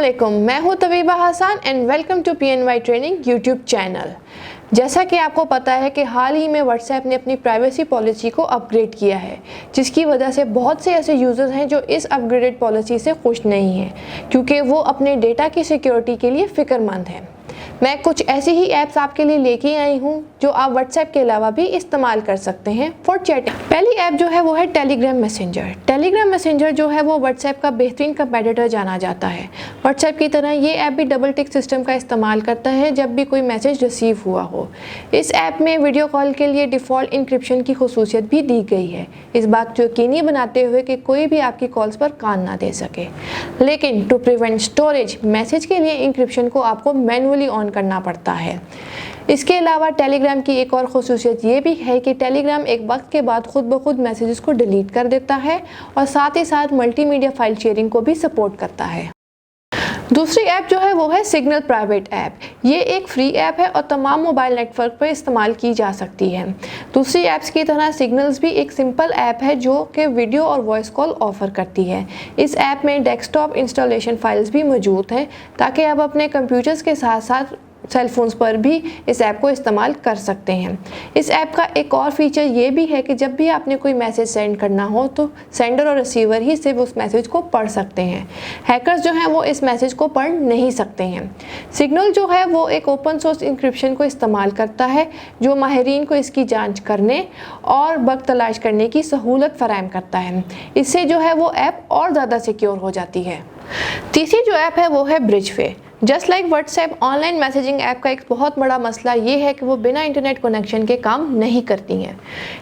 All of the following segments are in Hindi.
अस्सलामुअलैकुम, मैं हूं Tabiba Hasan and welcome to PNY training YouTube channel. जैसा कि आपको पता है कि हाल ही में व्हाट्सएप ने अपनी प्राइवेसी पॉलिसी को अपग्रेड किया है, जिसकी वजह से बहुत से ऐसे यूज़र्स हैं जो इस अपग्रेडेड पॉलिसी से खुश नहीं हैं, क्योंकि वो अपने डेटा की सिक्योरिटी के लिए फ़िक्रमंद हैं। मैं कुछ ऐसी ही ऐप्स आपके लिए लेके आई हूँ जो आप व्हाट्सएप के अलावा भी इस्तेमाल कर सकते हैं फॉर चैटिंग। पहली ऐप जो है वो है टेलीग्राम मैसेंजर। टेलीग्राम मैसेंजर जो है वो व्हाट्सएप का बेहतरीन कंपेटिटर जाना जाता है। व्हाट्सएप की तरह ये ऐप भी डबल टिक सिस्टम का इस्तेमाल करता है जब भी कोई मैसेज रिसीव हुआ हो। इस ऐप में वीडियो कॉल के लिए डिफ़ॉल्ट इंक्रिप्शन की खुसूसियत भी दी गई है, इस बात को यकीनी बनाते हुए कि कोई भी आपकी कॉल्स पर कान ना दे सके। लेकिन टू प्रिवेंट स्टोरेज, मैसेज के लिए इंक्रिप्शन को आपको मैनुअली ऑन करना पड़ता है। इसके अलावा टेलीग्राम की एक और खुसूसियत ये भी है कि टेलीग्राम एक वक्त के बाद खुद ब खुद मैसेजेस को डिलीट कर देता है और साथ ही साथ मल्टीमीडिया फाइल शेयरिंग को भी सपोर्ट करता है। दूसरी ऐप जो है वो है सिग्नल प्राइवेट ऐप। ये एक फ्री ऐप है और तमाम मोबाइल नेटवर्क पर इस्तेमाल की जा सकती है। दूसरी ऐप्स की तरह सिग्नल्स भी एक सिंपल ऐप है जो कि वीडियो और वॉइस कॉल ऑफर करती है। इस ऐप में डेस्कटॉप इंस्टॉलेशन फाइल्स भी मौजूद हैं ताकि आप अपने कंप्यूटर्स के साथ साथ सेल फोन्स पर भी इस ऐप को इस्तेमाल कर सकते हैं। इस ऐप का एक और फीचर ये भी है कि जब भी आपने कोई मैसेज सेंड करना हो तो सेंडर और रिसीवर ही सिर्फ उस मैसेज को पढ़ सकते हैं। हैकर्स जो हैं वो इस मैसेज को पढ़ नहीं सकते हैं। सिग्नल जो है वो एक ओपन सोर्स इंक्रिप्शन को इस्तेमाल करता है जो माहिरीन को इसकी जांच करने और बग तलाश करने की सहूलत फराहम करता है। इससे जो है वो ऐप और ज़्यादा सिक्योर हो जाती है। तीसरी जो ऐप है वो है Bridgeway. Just like WhatsApp, online messaging app का एक बहुत बड़ा मसला ये है कि वो बिना इंटरनेट कनेक्शन के काम नहीं करती हैं।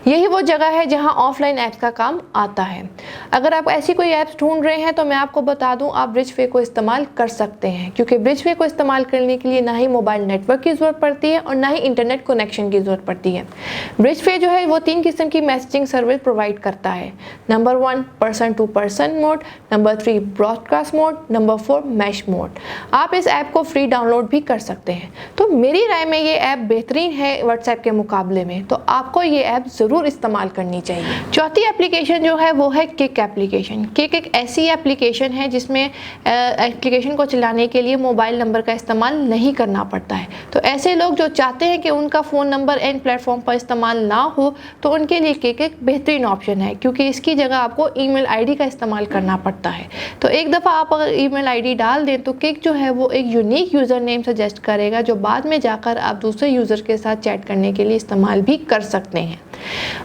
यही वो जगह है जहां ऑफलाइन ऐप्स का काम आता है। अगर आप ऐसी कोई ऐप्स ढूंढ रहे हैं तो मैं आपको बता दूं, आप ब्रिजवे को इस्तेमाल कर सकते हैं, क्योंकि ब्रिजवे को इस्तेमाल करने के लिए ना ही मोबाइल नेटवर्क की ज़रूरत पड़ती है और ना ही इंटरनेट कनेक्शन की ज़रूरत पड़ती है। ब्रिजवे जो है वो 3 किस्म की मैसेजिंग सर्विस प्रोवाइड करता है। Number 1 person to person mode, number 3 broadcast mode, number 4 mesh mode. आप इस ऐप को फ्री डाउनलोड भी कर सकते हैं। तो मेरी राय में ये ऐप बेहतरीन है व्हाट्सएप के मुकाबले में, तो आपको ये ऐप ज़रूर इस्तेमाल करनी चाहिए। चौथी एप्लीकेशन जो है वो है किक एप्लीकेशन। किक एक ऐसी एप्लीकेशन है जिसमें एप्लीकेशन को चलाने के लिए मोबाइल नंबर का इस्तेमाल नहीं करना पड़ता है। तो ऐसे लोग जो चाहते हैं कि उनका फ़ोन नंबर एंड प्लेटफॉर्म पर इस्तेमाल ना हो तो उनके लिए किक एक बेहतरीन ऑप्शन है, क्योंकि इसकी जगह आपको ईमेल आईडी का इस्तेमाल करना पड़ता है। तो एक दफ़ा आप अगर ईमेल आईडी डाल दें तो किक जो है वो एक यूनिक यूज़र नेम सजेस्ट करेगा जो बाद में जाकर आप दूसरे यूज़र के साथ चैट करने के लिए इस्तेमाल भी कर सकते हैं।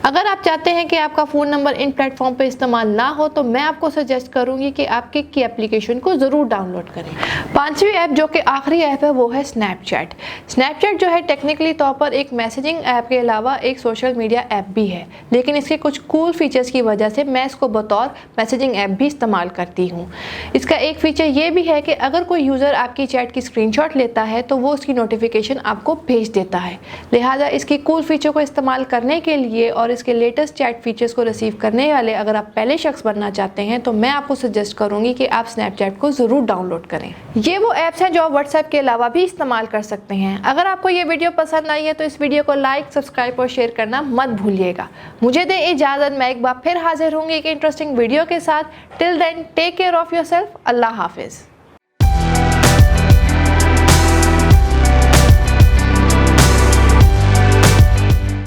अगर आप चाहते हैं कि आपका फ़ोन नंबर इन प्लेटफॉर्म पर इस्तेमाल ना हो तो मैं आपको सजेस्ट करूंगी कि आप किक की एप्लीकेशन को ज़रूर डाउनलोड करें। पांचवी ऐप जो कि आखिरी ऐप है वो है स्नैपचैट। स्नैपचैट जो है टेक्निकली तौर पर एक मैसेजिंग ऐप के अलावा एक सोशल मीडिया ऐप भी है, लेकिन इसके कुछ कूल फीचर्स की वजह से मैं इसको बतौर मैसेजिंग ऐप भी इस्तेमाल करती हूँ। इसका एक फ़ीचर ये भी है कि अगर कोई यूज़र आपकी चैट की स्क्रीनशॉट लेता है तो वो उसकी नोटिफिकेशन आपको भेज देता है। लिहाजा इसकी कूल फीचर को इस्तेमाल करने के लिए और इसके लेटेस्ट चैट फीचर्स को रिसीव करने वाले अगर आप पहले शख्स बनना चाहते हैं तो मैं आपको सजेस्ट करूंगी कि आप स्नैपचैट को ज़रूर डाउनलोड करें। ये वो ऐप्स हैं जो आप व्हाट्सएप के अलावा भी इस्तेमाल कर सकते हैं। अगर आपको ये वीडियो पसंद आई है तो इस वीडियो को लाइक, सब्सक्राइब और शेयर करना मत भूलिएगा। मुझे दें इजाज़त, मैं एक बार फिर हाजिर होंगी एक इंटरेस्टिंग वीडियो के साथ। Till then take care of yourself. अल्लाह हाफिज़।